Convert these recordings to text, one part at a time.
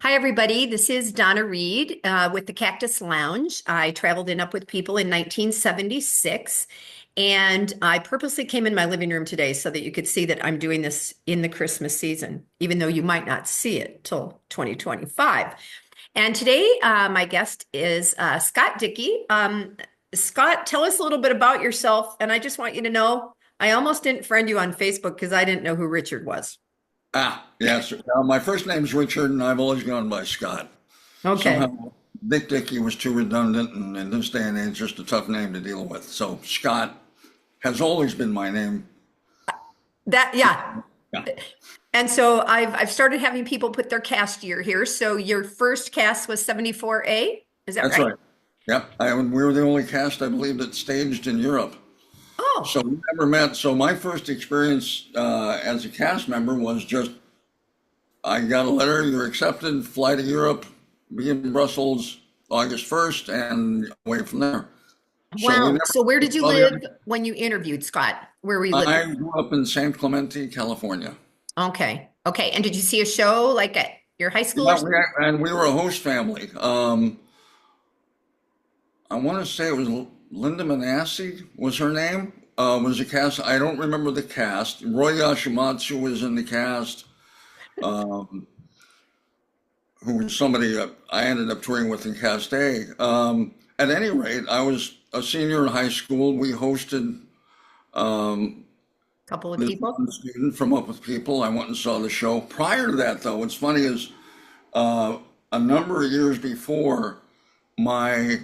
Hi, everybody. This is Donna Reed with the Cactus Lounge. I traveled in Up with People in 1976, and I purposely came in my living room today so that you could see that I'm doing this in the Christmas season, even though you might not see it till 2025. And today, my guest is Scott Dickey. Scott, tell us a little bit about yourself. And I just want you to know I almost didn't friend you on Facebook because I didn't know who Richard was. Yes. My first name's Richard, and I've always gone by Scott. Okay. Somehow, Dickey was too redundant, and in this day and age, just a tough name to deal with. So Scott has always been my name. Yeah. Yeah, And so I've started having people put their cast year here. So your first cast was 74A, is that that's right? right. Yep. We were the only cast, I believe, that staged in Europe. Oh, So we never met. So my first experience as a cast member was just I got a letter, you're accepted, fly to Europe, be in Brussels August 1st, and away from there. So we wow. never So where did you saw the live other. when you interviewed Scott? Where were you living? I grew up in San Clemente, California. Okay. Okay. And did you see a show like at your high school or Yeah, something? and we were a host family. I want to say it was Linda Manassi was her name. Was the cast? I don't remember the cast. Roy Yashimatsu was in the cast. Um, who was somebody that I ended up touring with in Cast A. At any rate, I was a senior in high school. We hosted um, Couple of this people? one student from Up With People. I went and saw the show. Prior to that, though, what's funny is uh, a number of years before, my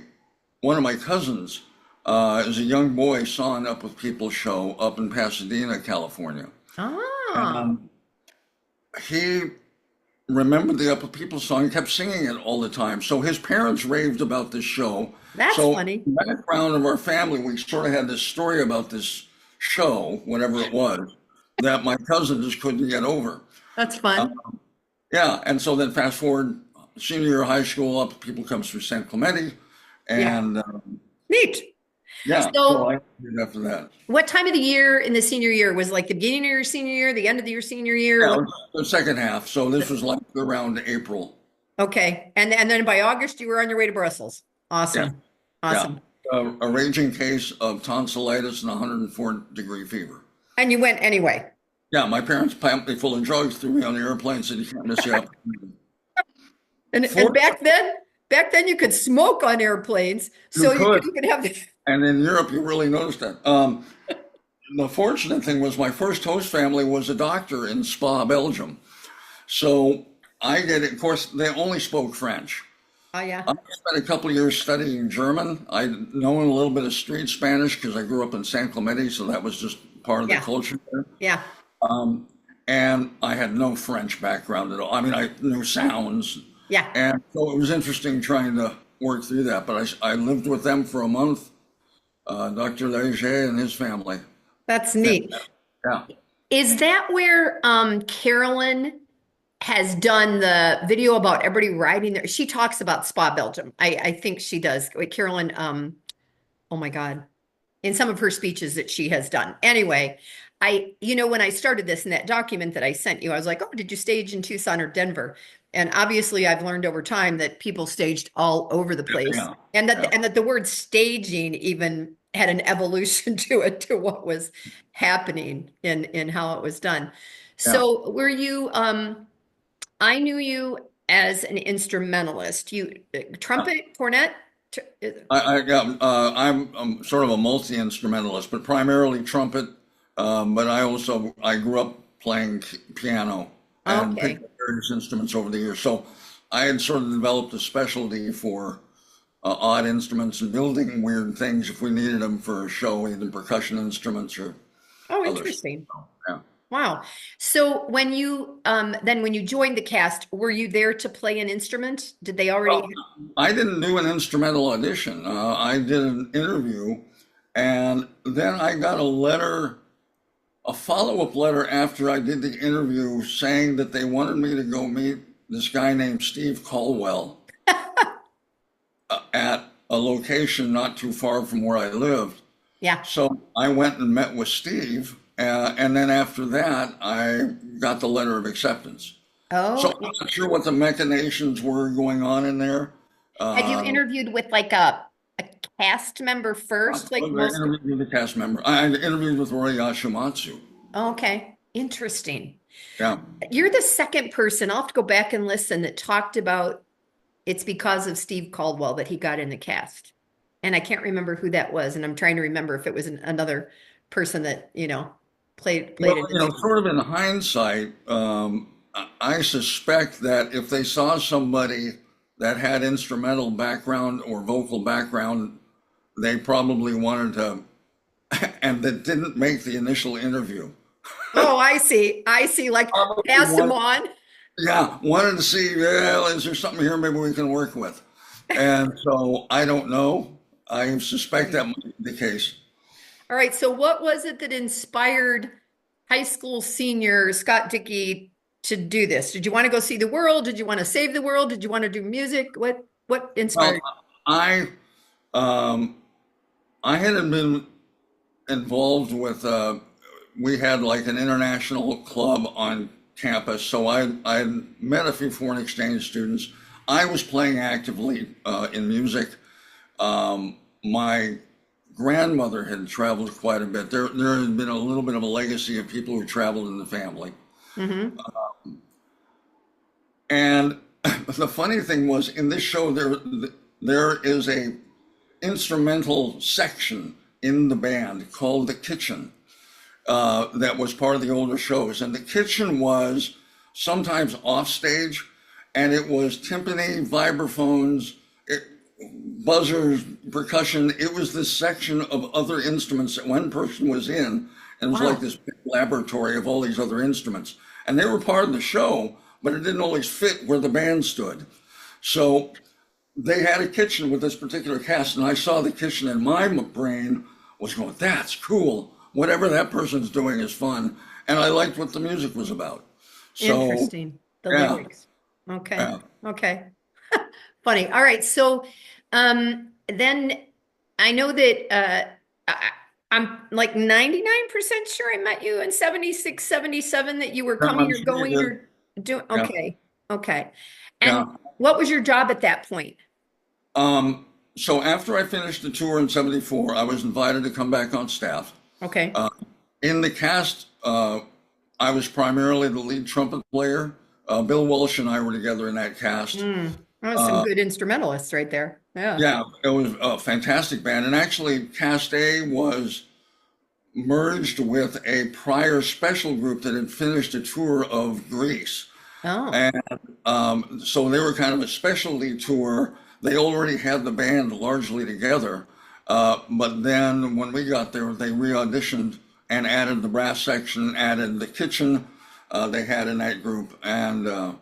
one of my cousins, as a young boy, saw an Up With People show up in Pasadena, California. Ah, And he remembered the Upper People song, kept singing it all the time. So his parents raved about this show. that's So funny. in the background of our family, we sort of had this story about this show, whatever it was, that my cousin just couldn't get over. That's Uh, fun. yeah, and so then fast forward, senior year of high school, Upper People comes through San Clemente, Yeah. and Neat. yeah, so So I did after that. what time of the year in the senior year was like the beginning of your senior year, the end of your senior year? Yeah, it What? was the second half. So this was like around April. Okay. And then by August you were on your way to Brussels. Yeah, Awesome. yeah. Awesome. A raging case of tonsillitis and 104-degree fever. And you went anyway. Yeah, my parents pumped me full of drugs, threw me on the airplane, said you can't miss the opportunity. And For back then you could smoke on airplanes, you so you could could, you could have and in Europe, you really noticed that. The fortunate thing was my first host family was a doctor in Spa, Belgium. So I did it. Of course, they only spoke French. Oh yeah. I spent a couple of years studying German. I know a little bit of street Spanish because I grew up in San Clemente, so that was just part of the Yeah. culture there. Yeah. Um, and I had no French background at all. I mean, I knew sounds, Yeah. and so it was interesting trying to work through that. But I lived with them for a month, Dr. Leger and his family. That's Yeah, neat. yeah. Is that where Carolyn has done the video about everybody riding there? She talks about Spa Belgium. I think she does. Wait, Carolyn, oh my God. In some of her speeches that she has done. Anyway, when I started this in that document that I sent you, I was like, oh, did you stage in Tucson or Denver? And obviously I've learned over time that people staged all over the place Yeah, and that yeah, the word staging even had an evolution to it, to what was happening in how it was done. yeah. So were you I knew you as an instrumentalist. You trumpet, cornet? Tr- I'm sort of a multi-instrumentalist, but primarily trumpet. But I grew up playing piano and picked Okay. up various instruments over the years. So I had sort of developed a specialty for odd instruments and building weird things if we needed them for a show, either percussion instruments or Oh, others. interesting. So, yeah. Wow. So when you joined the cast, were you there to play an instrument? Did they already? Well, I didn't do an instrumental audition. I did an interview, and then I got a follow-up letter after I did the interview saying that they wanted me to go meet this guy named Steve Caldwell at a location not too far from where I lived. Yeah. So I went and met with Steve, and then after that, I got the letter of acceptance. So Oh, I'm not sure what the machinations were going on in there. had you Um, interviewed with like a cast member first, I like most? interviewed with the cast member. I interviewed with Roy Yashimatsu. Okay, interesting. Yeah. You're the second person, I'll have to go back and listen, that talked about it's because of Steve Caldwell that he got in the cast. And I can't remember who that was, and I'm trying to remember if it was another person that, played Well, an instrument. sort of in hindsight, I suspect that if they saw somebody that had instrumental background or vocal background, they probably wanted to, and that didn't make the initial interview. Oh, I see. I see. Like, Probably pass them wanted, on. yeah, wanted to see, well, is there something here maybe we can work with? And so I don't know. I suspect that might be the case. All right. So, what was it that inspired high school senior Scott Dickey to do this? Did you want to go see the world? Did you want to save the world? Did you want to do music? What Well, inspired? I um, I had been involved with we had like an international club on campus, so I met a few foreign exchange students. I was playing actively in music. My grandmother had traveled quite a bit. There had been a little bit of a legacy of people who traveled in the family. Mm-hmm. And the funny thing was, in this show, there is a instrumental section in the band called the kitchen that was part of the older shows. And the kitchen was sometimes off stage, and it was timpani, vibraphones, buzzers, percussion. It was this section of other instruments that one person was in, and it was like Wow. this big laboratory of all these other instruments. And they were part of the show, but it didn't always fit where the band stood. So they had a kitchen with this particular cast, and I saw the kitchen, and my brain was going, "That's cool. Whatever that person's doing is fun." And I liked what the music was about. So, Interesting. The yeah, lyrics. Okay. yeah. Okay. Funny. All right. So, then I know that I'm like 99% sure I met you in 76, 77. That you were coming I'm or sure you going did. or doing. Yeah, Okay. Okay. And yeah. what was your job at that point? Um, so after I finished the tour in '74, I was invited to come back on staff. Okay. In the cast, I was primarily the lead trumpet player. Bill Walsh and I were together in that cast. That was some good instrumentalists right there. Yeah. Yeah, it was a fantastic band. And actually, Cast A was merged with a prior special group that had finished a tour of Greece. Oh. And so they were kind of a specialty tour. They already had the band largely together. But then when we got there, they re-auditioned and added the brass section, added the kitchen they had in that group. And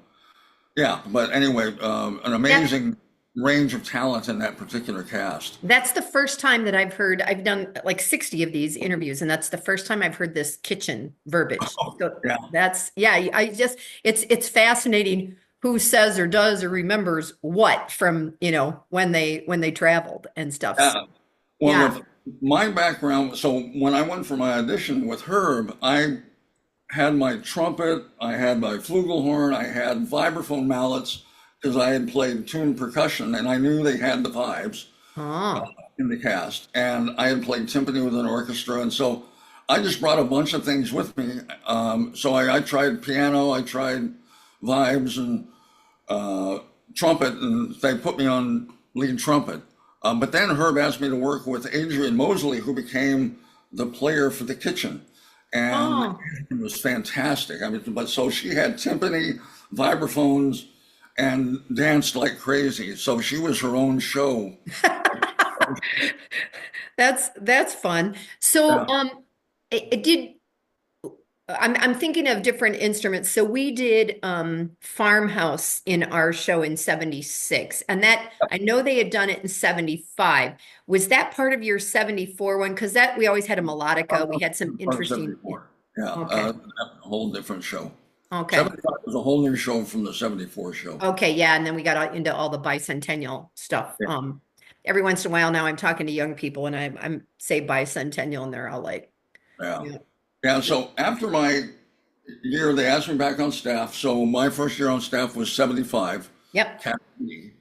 yeah, but anyway, an That amazing range of talent in that particular cast. That's the first time that I've heard, I've done like 60 of these interviews, and that's the first time I've heard this kitchen verbiage. So Yeah. that's, yeah, I just, it's fascinating who says or does or remembers what from, when they traveled and stuff. So, Yeah. Well, yeah. with my background, so when I went for my audition with Herb, I had my trumpet, I had my flugelhorn, I had vibraphone mallets because I had played tuned percussion and I knew they had the vibes Oh, in the cast. And I had played timpani with an orchestra. And so I just brought a bunch of things with me. So I tried piano, I tried vibes and trumpet, and they put me on lead trumpet. But then Herb asked me to work with Adrian Mosley, who became the player for the kitchen. And oh. it was fantastic. I mean, but so she had timpani, vibraphones, and danced like crazy. So she was her own show. That's fun. So, Yeah. it did I'm thinking of different instruments. So we did Farmhouse in our show in 76. And that I know they had done it in 75. Was that part of your 74 one? Because that we always had a melodica. We had some Part of interesting. Yeah. 74. Yeah, Okay. a whole different show. Okay. 75 was a whole new show from the '74 show. Okay. Yeah. And then we got into all the bicentennial stuff. Yeah, Every once in a while now I'm talking to young people and I'm say bicentennial and they're all like, yeah. yeah. Yeah, so after my year they asked me back on staff. So my first year on staff was 75. Yep. Cat B.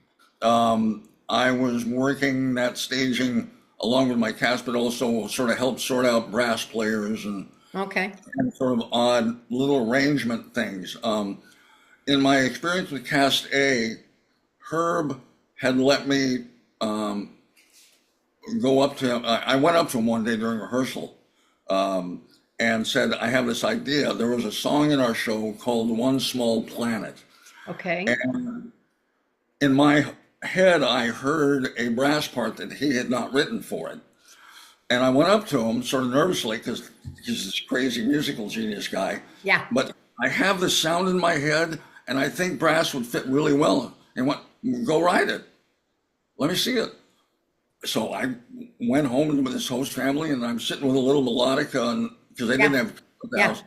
I was working that staging along with my cast, but also sort of helped sort out brass players Okay. and sort of odd little arrangement things. In my experience with Cast A, Herb had let me go up to him. I went up to him one day during rehearsal and said, I have this idea. There was a song in our show called One Small Planet. Okay. And in my head, I heard a brass part that he had not written for it. And I went up to him sort of nervously because he's this crazy musical genius guy. Yeah. But I have this sound in my head, and I think brass would fit really well. And went, go write it. Let me see it. So I went home with this host family, and I'm sitting with a little melodica, because they didn't Yeah. have the Yeah. house.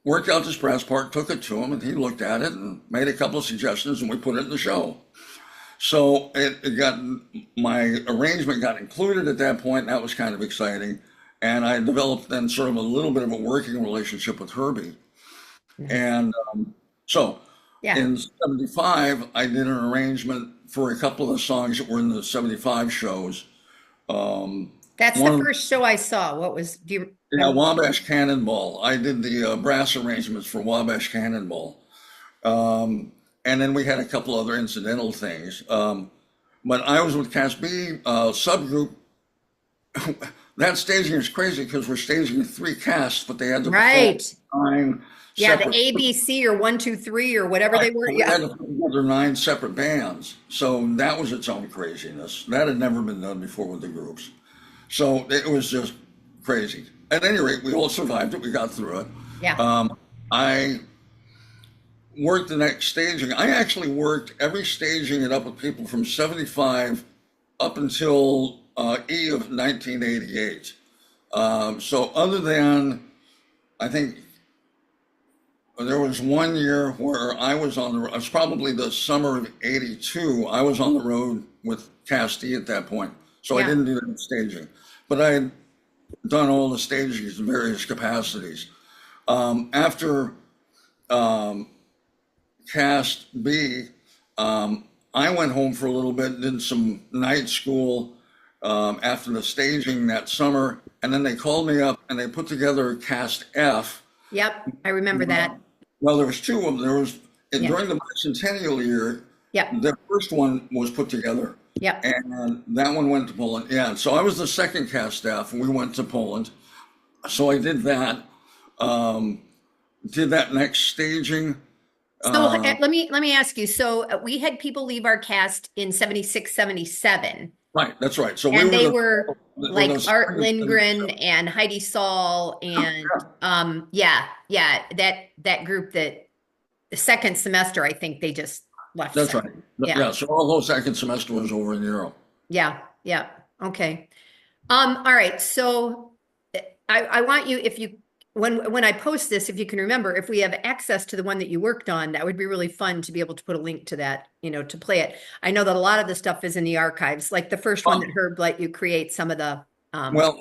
Worked out this brass part, took it to him, and he looked at it and made a couple of suggestions, and we put it in the show. So it got my arrangement got included at that point, and that was kind of exciting. And I developed then sort of a little bit of a working relationship with Herbie. Nice. And so Yeah. in 75, I did an arrangement for a couple of the songs that were in the 75 shows. Um, That's the one of first show I saw. What was, do you Yeah, remember? Wabash Cannonball. I did the brass arrangements for Wabash Cannonball. And then we had a couple other incidental things. But I was with Cast B subgroup. That staging is crazy because we're staging three casts, but they had to perform Right. nine Yeah, the separate. ABC or 1, 2, 3 or whatever Right, they were. so we Yeah. had to put together nine separate bands. So that was its own craziness. That had never been done before with the groups. So it was just crazy. At any rate, we all survived it. We got through it. Yeah. I worked the next staging. I actually worked every staging it up with people from 75 up until E of 1988. So other than, I think there was one year where I was on the, it was probably the summer of 82. I was on the road with Casti at that point. So I Yeah. didn't do that staging. But I had done all the stagings in various capacities. After Cast B, I went home for a little bit, did some night school after the staging that summer, and then they called me up and they put together Cast F. Yep. I remember that. Well, there was two of them. There was Yeah. during the bicentennial year, Yep. the first one was put together, Yep. and that one went to Poland. Yeah, so I was the second cast staff, and we went to Poland. So I did that. Um, did that next staging. So Uh, let me ask you. So we had people leave our cast in 76, 77, right, that's right. So we and were they were were like the Art spring of Lindgren 77. and Heidi Saul and yeah, yeah, that group that the second semester I think they just left That's right. second. Yeah. Yeah, so all whole second semester was over in Europe. Yeah. Yeah. Okay. All right. So I want you, if you, when I post this, if you can remember, if we have access to the one that you worked on, that would be really fun to be able to put a link to that, to play it. I know that a lot of the stuff is in the archives, like the first one that Oh, Herb let you create some of the, well,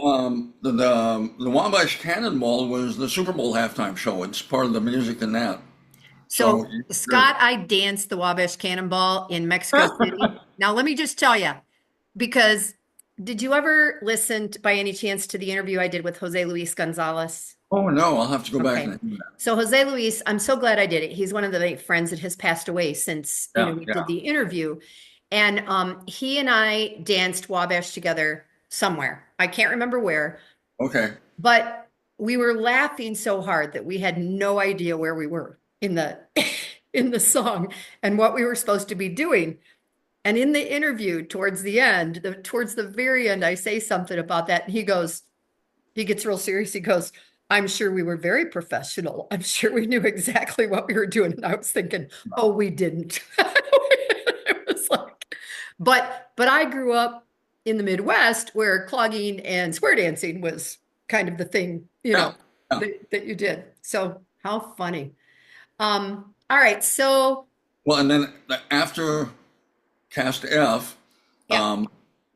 the Wabash Cannonball was the Super Bowl halftime show. It's part of the music in that. So so you hear Scott, I danced the Wabash Cannonball in Mexico City. Now, let me just tell you, because did you ever listen by any chance to the interview I did with Jose Luis Gonzalez? Oh no, I'll have to go back Okay. and do that. So Jose Luis, I'm so glad I did it. He's one of the friends that has passed away since, Yeah, we did yeah. the interview. And he and I danced Wabash together somewhere. I can't remember where, Okay. but we were laughing so hard that we had no idea where we were in the in the song and what we were supposed to be doing. And in the interview, towards the end, towards the very end, I say something about that, and he gets real serious. He goes, I'm sure we were very professional. I'm sure we knew exactly what we were doing. And I was thinking, oh, we didn't. It was like, but I grew up in the Midwest where clogging and square dancing was kind of the thing, Yeah, yeah. that you did. So how funny. All right. So Well, and then after Cast F, yeah, um,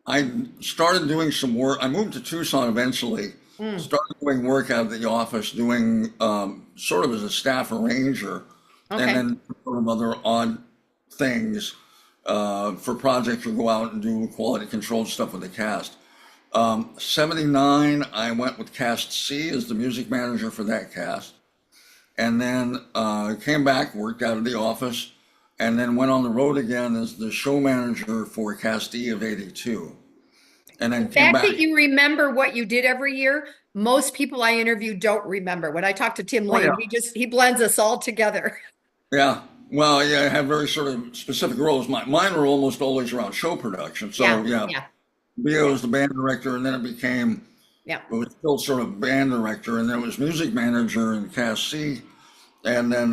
I started doing some work. I moved to Tucson eventually, Mm. started doing work out of the office, doing sort of as a staff arranger, and Okay. then sort of other odd things for projects or go out and do quality control stuff with the cast. 79, I went with cast C as the music manager for that cast. And then came back, worked out of the office, and then went on the road again as the show manager for cast E of 82. And The then came fact back. that you remember what you did every year, most people I interview don't remember. When I talk to Tim Oh, Lane, yeah. he blends us all together. Yeah. Well, yeah, I have very sort of specific roles. Mine were almost always around show production. So, Yeah, yeah, yeah, BO yeah, was the band director, and then yeah. it was still sort of band director, and then it was music manager in cast C, and then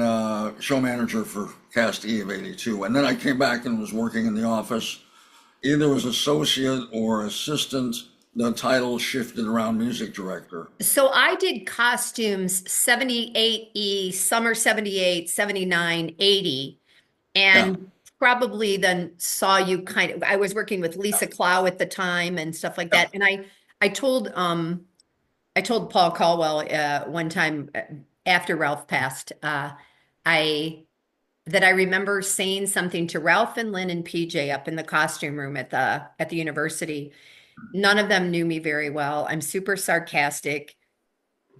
show manager for cast E of 82. And then I came back and was working in the office, either as associate or assistant. The title shifted around music director. So I did costumes 78E, summer 78, 79, 80, Yeah. and probably then saw you kind of, I was working with Lisa Clow at the time and stuff like Yeah. that. And I told, I told Paul Caldwell one time after Ralph passed, I that I remember saying something to Ralph and Lynn and PJ up in the costume room at the university. None of them knew me very well. I'm super sarcastic.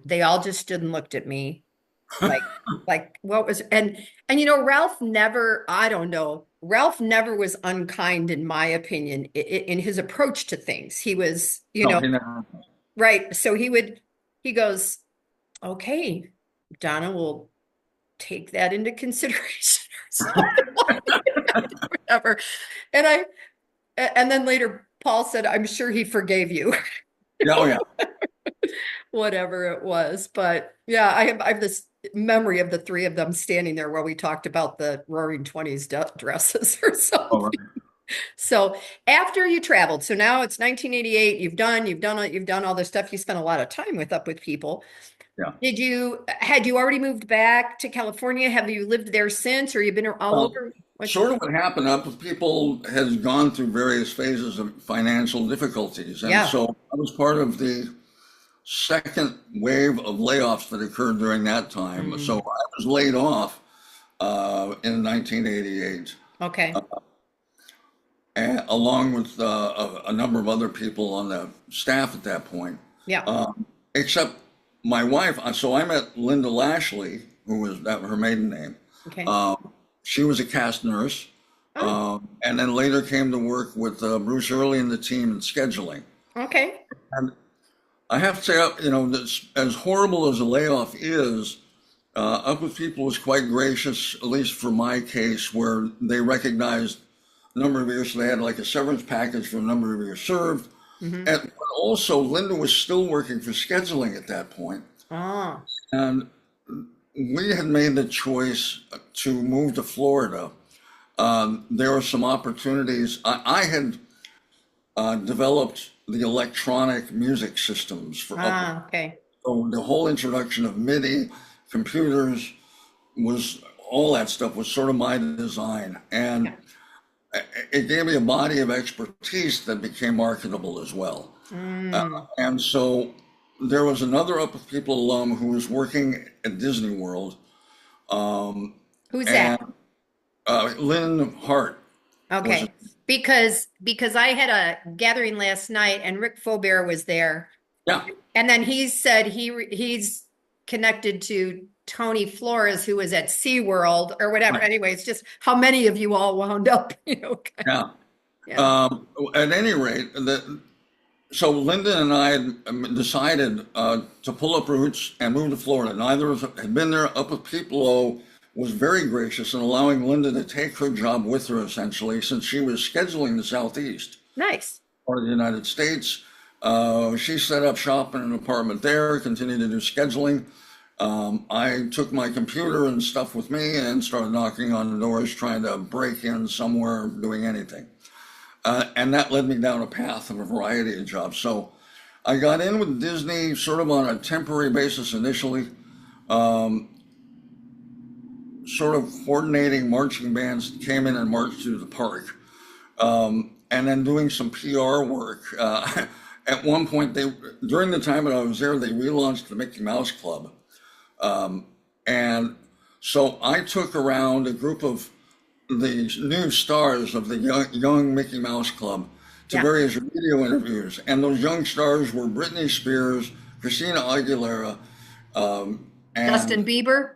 They all just stood and looked at me like what was and Ralph never, I don't know, Ralph never was unkind in my opinion in his approach to things. He was, No, he never. right. So he goes, okay, Donna will take that into consideration or something like that, whatever. And and then later Paul said, I'm sure he forgave you, Yeah, oh yeah. whatever it was. But yeah, I have this memory of the three of them standing there while we talked about the Roaring Twenties dresses or All something. right. So after you traveled, so now it's 1988, you've done all this stuff you spent a lot of time with up with people. Yeah. Had you already moved back to California? Have you lived there since, or you've been all Well, over? What's sort of what happened up with people has gone through various phases of financial difficulties. And Yeah. so I was part of the second wave of layoffs that occurred during that time. So Mm, I was laid off in 1988, okay. along with a number of other people on the staff at that point, Yeah. except my wife. So I met Linda Lashley, who was that her maiden name. Okay. Uh, she was a cast nurse, Oh, and then later came to work with Bruce Early and the team in scheduling. okay. And I have to say, as horrible as a layoff is, Up with People was quite gracious, at least for my case, where they recognized a number of years, so they had like a severance package for a number of years served. Hmm. And also, Linda was still working for scheduling at that point, Oh, and we had made the choice to move to Florida. There were some opportunities. I had developed the electronic music systems for Up. okay. So the whole introduction of MIDI, computers, was all that stuff was sort of my design, and Yeah. it gave me a body of expertise that became marketable as well. Mm. And so there was another Up with People alum who was working at Disney World, Who's that? and Lynn Hart was. Okay. Because I had a gathering last night and Rick Faubert was there. Yeah, And then he said he's connected to Tony Flores, who was at SeaWorld or whatever. right, Anyway, it's just how many of you all wound up, yeah. Yeah. At any rate, so Linda and I had decided to pull up roots and move to Florida. Neither of us had been there. Up with People was very gracious in allowing Linda to take her job with her, essentially, since she was scheduling the Southeast Nice. part of the United States. She set up shop in an apartment there, continued to do scheduling. I took my computer and stuff with me and started knocking on the doors, trying to break in somewhere, doing anything. And that led me down a path of a variety of jobs. So I got in with Disney sort of on a temporary basis initially, sort of coordinating marching bands that came in and marched through the park, and then doing some PR work. at one point, during the time that I was there, they relaunched the Mickey Mouse Club. And so I took around a group of the new stars of the young Mickey Mouse Club to Yeah. various radio interviews. And those young stars were Britney Spears, Christina Aguilera, Justin and Bieber?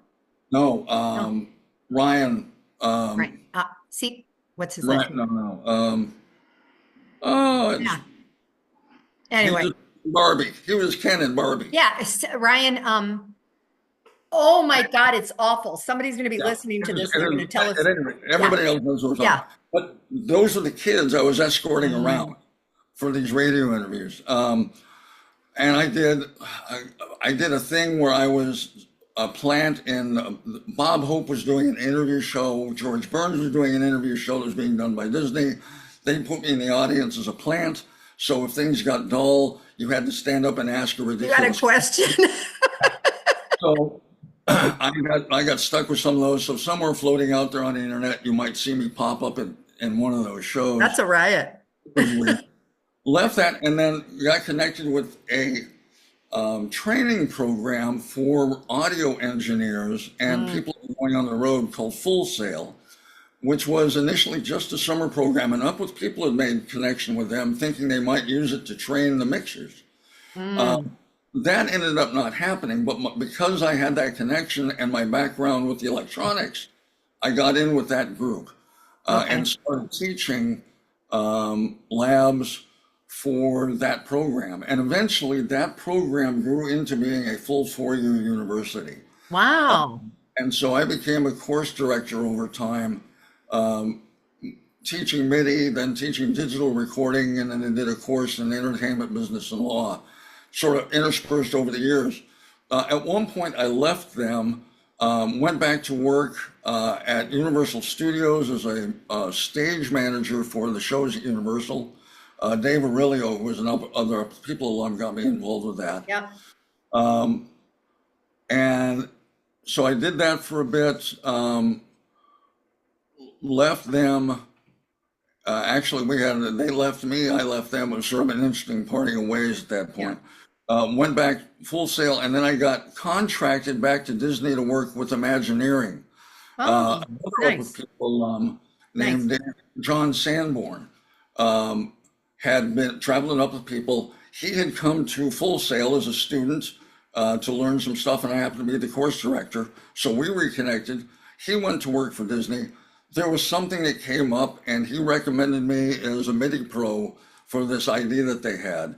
no, No. Ryan, Right. See, what's his last Ryan, name? no, no. Oh, Yeah. he Anyway. just Barbie. He was Ken and Barbie. Yeah. Ryan, oh my God, it's awful. Somebody's going to be Yeah. listening to It this is, and they're going to tell at us. any rate, Yeah. everybody else knows what we're talking Yeah. about. But those are the kids I was escorting Mm. around for these radio interviews. And I, I did a thing where I was a plant in, Bob Hope was doing an interview show. George Burns was doing an interview show that was being done by Disney. They put me in the audience as a plant. So if things got dull, you had to stand up and ask a You got a ridiculous. question? So I got stuck with some of those. So somewhere floating out there on the internet, you might see me pop up in one of those shows. That's a riot. It was weird. Left that and then got connected with a training program for audio engineers and Mm. people going on the road called Full Sail, which was initially just a summer program. And Up With People had made connection with them, thinking they might use it to train the mixers. Mm. That ended up not happening, but because I had that connection and my background with the electronics, I got in with that group and Okay. started teaching labs for that program. And eventually that program grew into being a full 4-year university. Wow. And so I became a course director over time, um, teaching MIDI, then teaching digital recording, and then I did a course in entertainment business and law, sort of interspersed over the years. At one point, I left them, went back to work at Universal Studios as a stage manager for the shows at Universal. Dave Aurelio, who was other People alum, got me involved with that. Yeah. And so I did that for a bit, left them. Actually, they left me, I left them. It was sort of an interesting parting of ways at that Yeah. point. Went back Full Sail, and then I got contracted back to Disney to work with Imagineering. Oh, Another Up With nice. People Nice. named John Sanborn um, had been traveling Up With People. He had come to Full Sail as a student to learn some stuff, and I happened to be the course director. So we reconnected. He went to work for Disney. There was something that came up, and he recommended me as a MIDI pro for this idea that they had.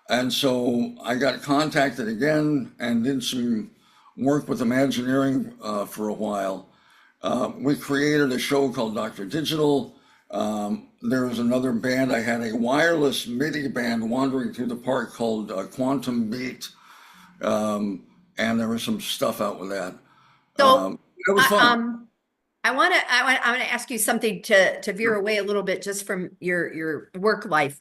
And so I got contacted again and did some work with Imagineering for a while. We created a show called Dr. Digital. There was another band. I had a wireless MIDI band wandering through the park called Quantum Beat. And there was some stuff out with that. So, It was uh, fun. um, I want to ask you something to veer away a little bit just from your work life.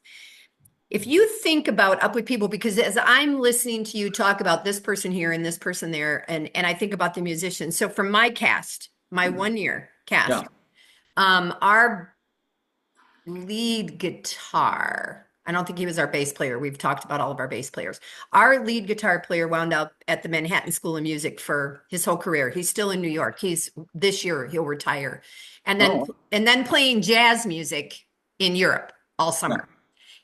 If you think about Up With People, because as I'm listening to you talk about this person here and this person there, and I think about the musicians. So from my cast, my 1 year Yeah. cast, our lead guitar, I don't think he was our bass player. We've talked about all of our bass players. Our lead guitar player wound up at the Manhattan School of Music for his whole career. He's still in New York. This year he'll retire. And then Oh, and then playing jazz music in Europe all yeah. summer.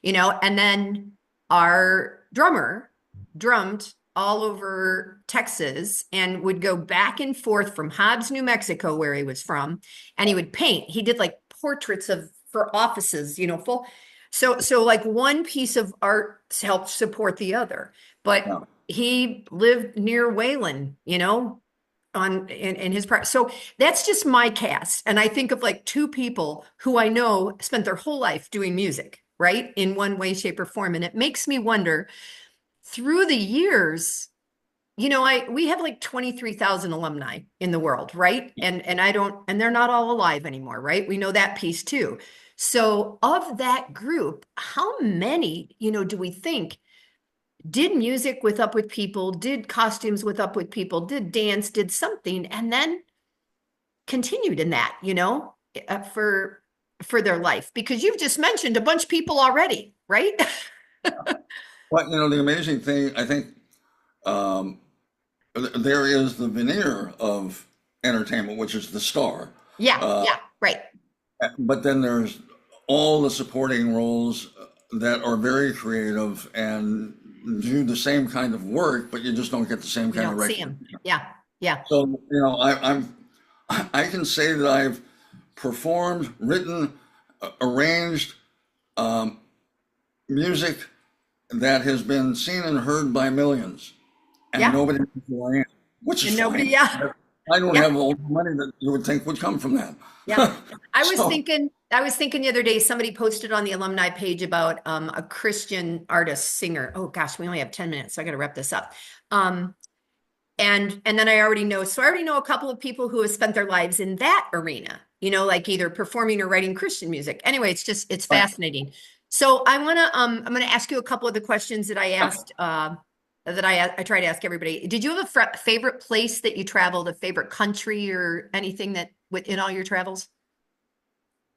And then our drummer drummed all over Texas and would go back and forth from Hobbs, New Mexico, where he was from, and he would paint. He did like portraits for offices, full. So like one piece of art helped support the other. But Yeah. he lived near Wayland, in his part. So that's just my cast. And I think of like two people who I know spent their whole life doing music, right? In one way, shape, or form. And it makes me wonder through the years, we have like 23,000 alumni in the world, right? And they're not all alive anymore, right? We know that piece too. So of that group, how many, do we think did music with Up With People, did costumes with Up With People, did dance, did something, and then continued in that, for their life? Because you've just mentioned a bunch of people already, right? But the amazing thing, I think, um, there is the veneer of entertainment, which is the star. Yeah, Uh, yeah, right. but then there's all the supporting roles that are very creative and do the same kind of work, but you just don't get the same You kind of don't see them. recognition. Yeah, yeah. So, I can say that I've performed, written, arranged music that has been seen and heard by millions, and Yeah. nobody knows who I am, which is And nobody, fine. yeah. I don't Yeah. have all the money that you would think would come from Yeah. that. So, I was thinking the other day, somebody posted on the alumni page about a Christian artist, singer. Oh gosh, we only have 10 minutes, so I got to wrap this up. Um, and then so I already know a couple of people who have spent their lives in that arena, like either performing or writing Christian music. Anyway, it's right. fascinating. So I'm gonna ask you a couple of the questions that I asked, I try to ask everybody. Did you have a favorite place that you traveled, a favorite country or anything that in all your travels?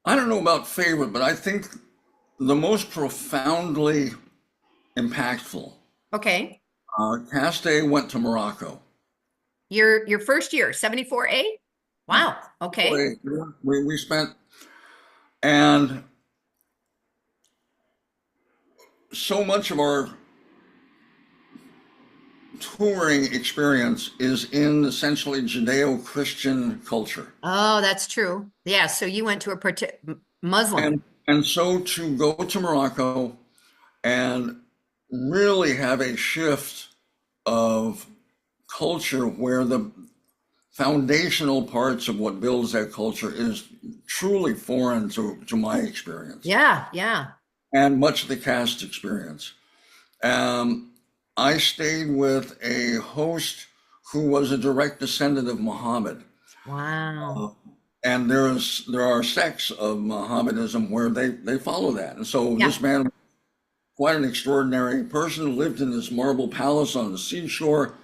I don't know about favorite, but I think the most profoundly impactful. Okay. Cast went to Morocco. Your first year, 74A? Wow. Okay. We spent, and so much of our touring experience is in essentially Judeo-Christian culture. Oh, that's true. Yeah, so you went to a Muslim. And so to go to Morocco and really have a shift of culture where the foundational parts of what builds that culture is truly foreign to my experience Yeah, yeah. and much of the cast experience. Um, I stayed with a host who was a direct descendant of Muhammad. Wow. And there are sects of Mohammedanism where they follow that. And so Yeah. this man, quite an extraordinary person, lived in this marble palace on the seashore,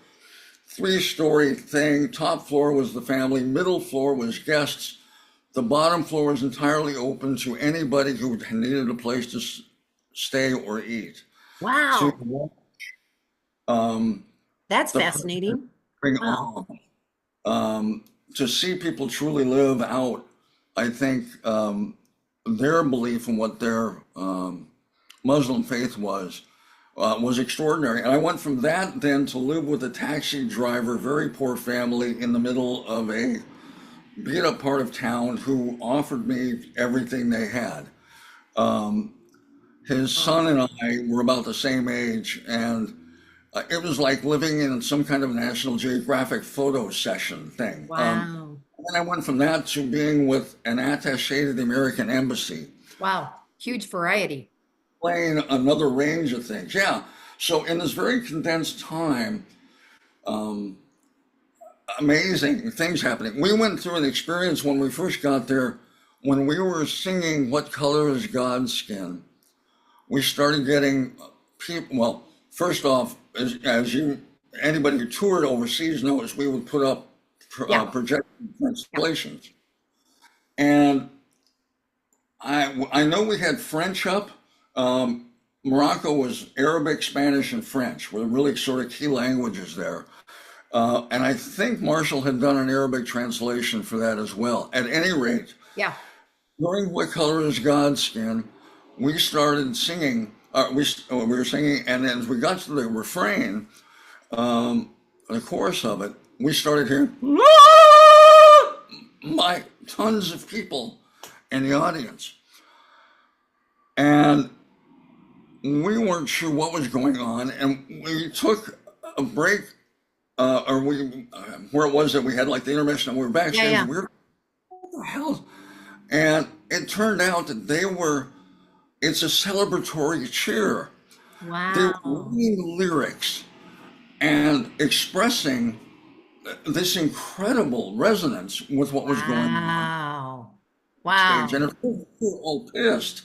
three-story thing. Top floor was the family, middle floor was guests. The bottom floor was entirely open to anybody who needed a place to stay or eat. To Wow. um, That's the fascinating. bring Wow. on to see people truly live out, I think, their belief in what their Muslim faith was extraordinary. And I went from that then to live with a taxi driver, very poor family in the middle of a beat up part of town who offered me everything they had. His Oh, son and I were about the same age, and it was like living in some kind of National Geographic photo session thing. wow. And I went from that to being with an attaché to the American Embassy, Wow. Huge variety. playing another range of things. Yeah. So in this very condensed time, amazing things happening. We went through an experience when we first got there, when we were singing "What Color Is God's Skin." We started getting people. Well, first off, as you anybody who toured overseas knows, we would put up Yeah. projected Yeah. translations, and I know we had French up. Um, Morocco was Arabic, Spanish, and French were really sort of key languages there. And I think Marshall had done an Arabic translation for that as well. At any rate, Yeah. during "What Color Is God's Skin," we started singing. We were singing, and as we got to the refrain, the chorus of it, we started hearing by tons of people in the audience, and we weren't sure what was going on, and we took a break, or we where it was that we had like the intermission, and we were Yeah. backstage. Yeah. We were, what the hell? And it turned out that it's a celebratory cheer. They were Wow. reading lyrics and expressing this incredible resonance with what was going on Wow. stage. And Wow. if we were all pissed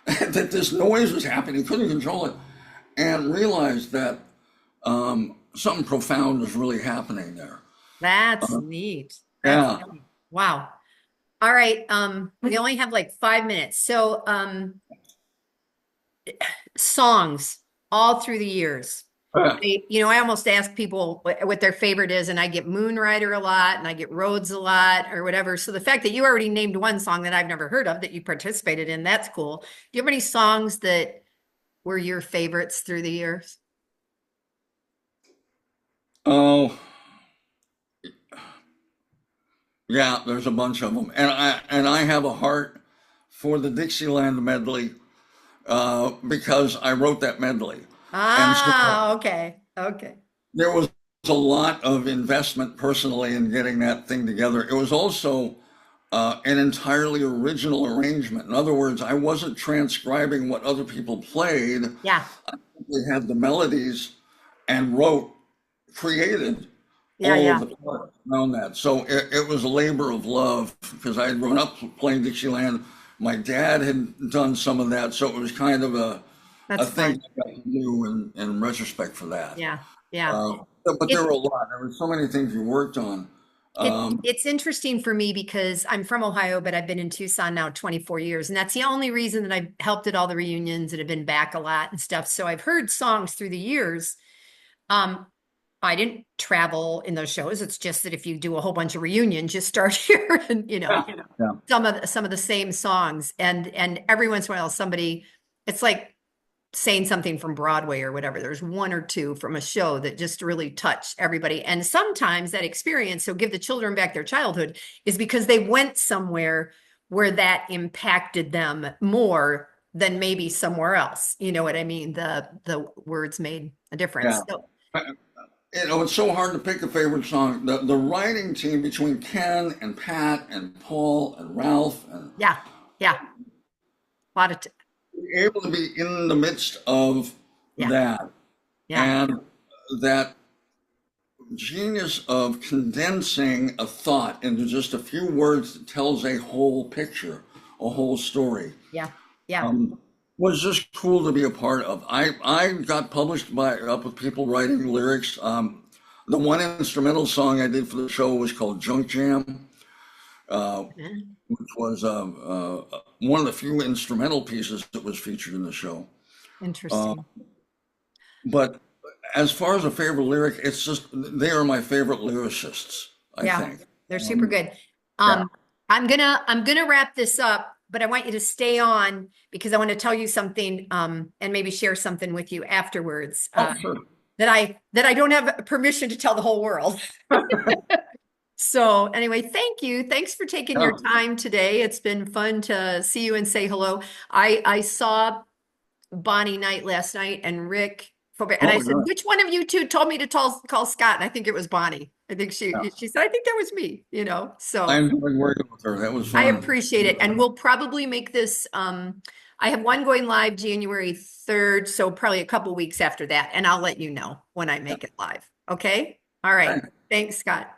that this noise was happening, couldn't control it, and realized that something profound was really happening there. That's neat. That's Yeah. neat. Wow. All right. We only have like 5 minutes. So, songs. all through the years. I almost ask people what their favorite is, and I get Moonrider a lot, and I get Roads a lot, or whatever. So the fact that you already named one song that I've never heard of that you participated in, that's cool. Do you have any songs that were your favorites through the years? Oh, yeah, there's a bunch of them, and I have a heart for the Dixieland medley because I wrote that medley, and so Ah, okay. Okay. there was a lot of investment personally in getting that thing together. It was also an entirely original arrangement. In other words, I wasn't transcribing what other people played. Yeah. They had the melodies and created Yeah, all of yeah. the parts around that. So it was a labor of love because I had grown up playing Dixieland. My dad had done some of that, so it was kind of a That's thing fun. I got to do in retrospect for that. Yeah. Yeah. But there It were a lot. There were so many things you worked on. it's interesting for me because I'm from Ohio, but I've been in Tucson now 24 years. And that's the only reason that I've helped at all the reunions and have been back a lot and stuff. So I've heard songs through the years. Um, I didn't travel in those shows. It's just that if you do a whole bunch of reunions, you start here and Yeah. Yeah. some of the same songs. And every once in a while somebody, it's like saying something from Broadway or whatever. There's one or two from a show that just really touch everybody. And sometimes that experience, so give the children back their childhood, is because they went somewhere where that impacted them more than maybe somewhere else. You know what I mean? The words made a Yeah. difference. So It's so hard to pick a favorite song. The writing team between Ken and Pat and Paul and Ralph and yeah, yeah, a lot of able to be in the midst of yeah, that yeah, and that genius of condensing a thought into just a few words that tells a whole picture, a whole story. yeah, yeah. Um, was just cool to be a part of. I got published by up with people writing lyrics. The one instrumental song I did for the show was called Junk Jam, uh, Mhm. which was one of the few instrumental pieces that was featured in the show. Uh, Interesting. but as far as a favorite lyric, it's just they are my favorite lyricists, I Yeah, think. they're super Um, good. yeah. I'm gonna wrap this up, but I want you to stay on because I want to tell you something, and maybe share something with you afterwards, Oh, sure. that I don't have permission to tell the whole world. So anyway, thank you. Thanks for taking your Yeah. time today. It's been fun to see you and say hello. I saw Bonnie Knight last night and Rick Faubert, and I Oh, said, yeah. which one of you two told me to call Scott? And I think it was Bonnie. I think Yeah. she said, I think that was me, I So enjoyed working with her. That was I fun. appreciate it. And we'll probably make this I have one going live January 3rd, so probably a couple weeks after that, and I'll let you know when I Yeah. make it live. Okay? All right. Thanks. Thanks, Scott.